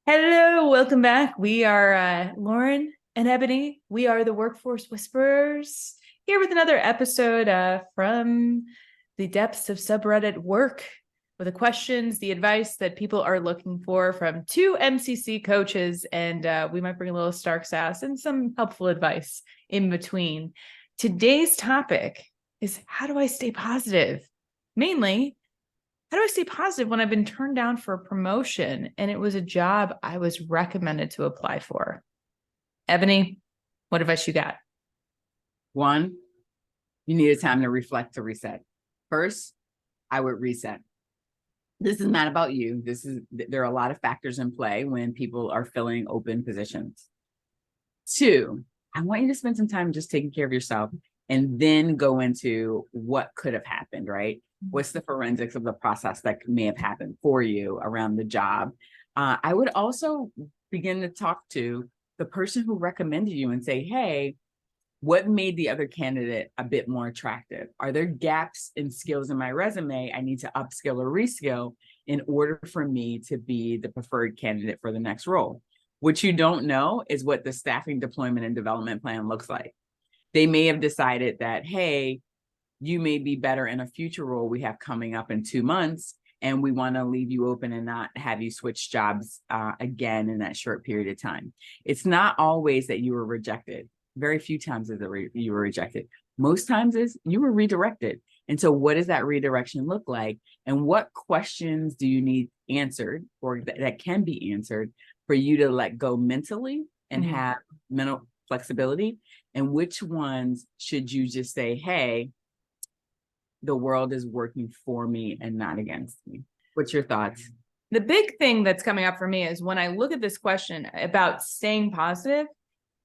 Hello, welcome back. We are Lauren and Ebony. We are the Workforce Whisperers here with another episode from the depths of subreddit work with the questions, the advice that people are looking for from two MCC coaches. And we might bring a little Stark sass and some helpful advice in between. Today's topic is how do I stay positive? Mainly, how do I stay positive when I've been turned down for a promotion and it was a job I was recommended to apply for? Ebony, what advice you got? One, you need a time to reflect, to reset. First, I would reset. This is not about you. There are a lot of factors in play when people are filling open positions. Two, I want you to spend some time just taking care of yourself and then go into what could have happened, right? What's the forensics of the process that may have happened for you around the job? I would also begin to talk to the person who recommended you and say, hey, what made the other candidate a bit more attractive? Are there gaps in skills in my resume I need to upskill or reskill in order for me to be the preferred candidate for the next role? What you don't know is what the staffing deployment and development plan looks like. They may have decided that, hey, you may be better in a future role we have coming up in 2 months, and we want to leave you open and not have you switch jobs again in that short period of time. It's not always that you were rejected. Very few times is you were rejected. Most times is you were redirected. And so what does that redirection look like? And what questions do you need answered or that can be answered for you to let go mentally and have mental flexibility? And which ones should you just say, hey, the world is working for me and not against me? What's your thoughts? The big thing that's coming up for me is when I look at this question about staying positive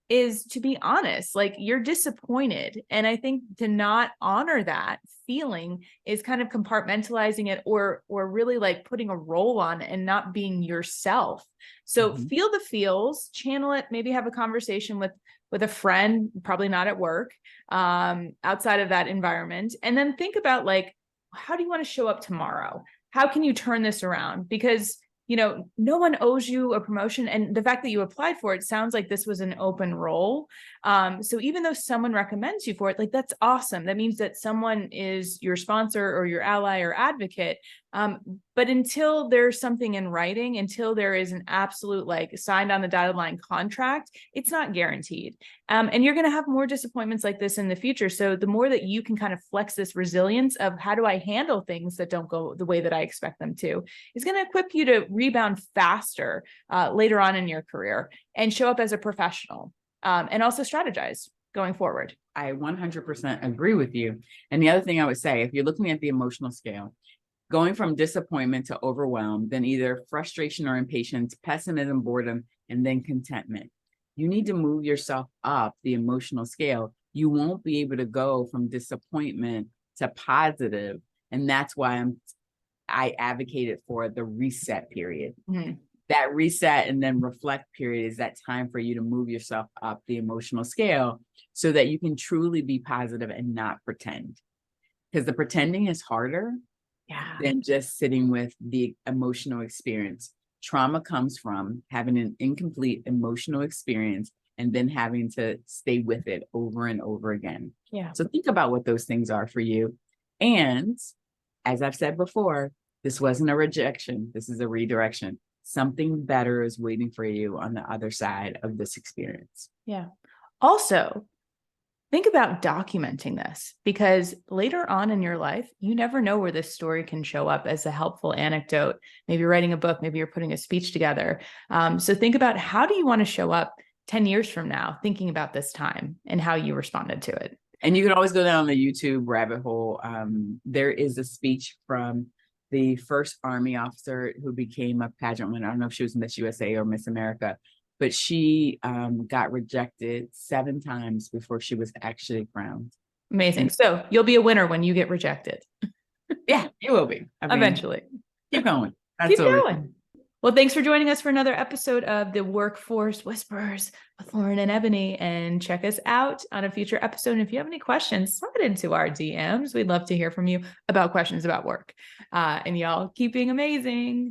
is to be honest, like you're disappointed. And I think to not honor that feeling is kind of compartmentalizing it or really like putting a role on and not being yourself. So feel the feels, channel it, maybe have a conversation with a friend, probably not at work, outside of that environment. And then think about like, how do you want to show up tomorrow? How can you turn this around? Because no one owes you a promotion. And the fact that you applied for it sounds like this was an open role. So even though someone recommends you for it, like that's awesome. That means that someone is your sponsor or your ally or advocate. But until there's something in writing, until there is an absolute like signed on the dotted line contract, it's not guaranteed. And you're going to have more disappointments like this in the future. So the more that you can kind of flex this resilience of how do I handle things that don't go the way that I expect them to, is going to equip you to rebound faster later on in your career and show up as a professional and also strategize going forward. I 100% agree with you. And the other thing I would say, if you're looking at the emotional scale, going from disappointment to overwhelm, then either frustration or impatience, pessimism, boredom, and then contentment. You need to move yourself up the emotional scale. You won't be able to go from disappointment to positive. And that's why I advocated for the reset period. That reset and then reflect period is that time for you to move yourself up the emotional scale so that you can truly be positive and not pretend. Because the pretending is harder than just sitting with the emotional experience. Trauma comes from having an incomplete emotional experience and then having to stay with it over and over again. So think about what those things are for you. And as I've said before, this wasn't a rejection. This is a redirection. Something better is waiting for you on the other side of this experience. Also, think about documenting this because later on in your life, you never know where this story can show up as a helpful anecdote. Maybe you're writing a book, maybe you're putting a speech together. So think about how do you want to show up 10 years from now, thinking about this time and how you responded to it. And you can always go down the YouTube rabbit hole. There is a speech from the first Army officer who became a pageant winner. I don't know if she was Miss USA or Miss America, but she got rejected 7 times before she was actually crowned. Amazing. So you'll be a winner when you get rejected. Yeah, you will be. Eventually. Keep going. Keep going. Well, thanks for joining us for another episode of the Workforce Whisperers with Lauren and Ebony. And check us out on a future episode. And if you have any questions, slide into our DMs. We'd love to hear from you about questions about work. And y'all keep being amazing.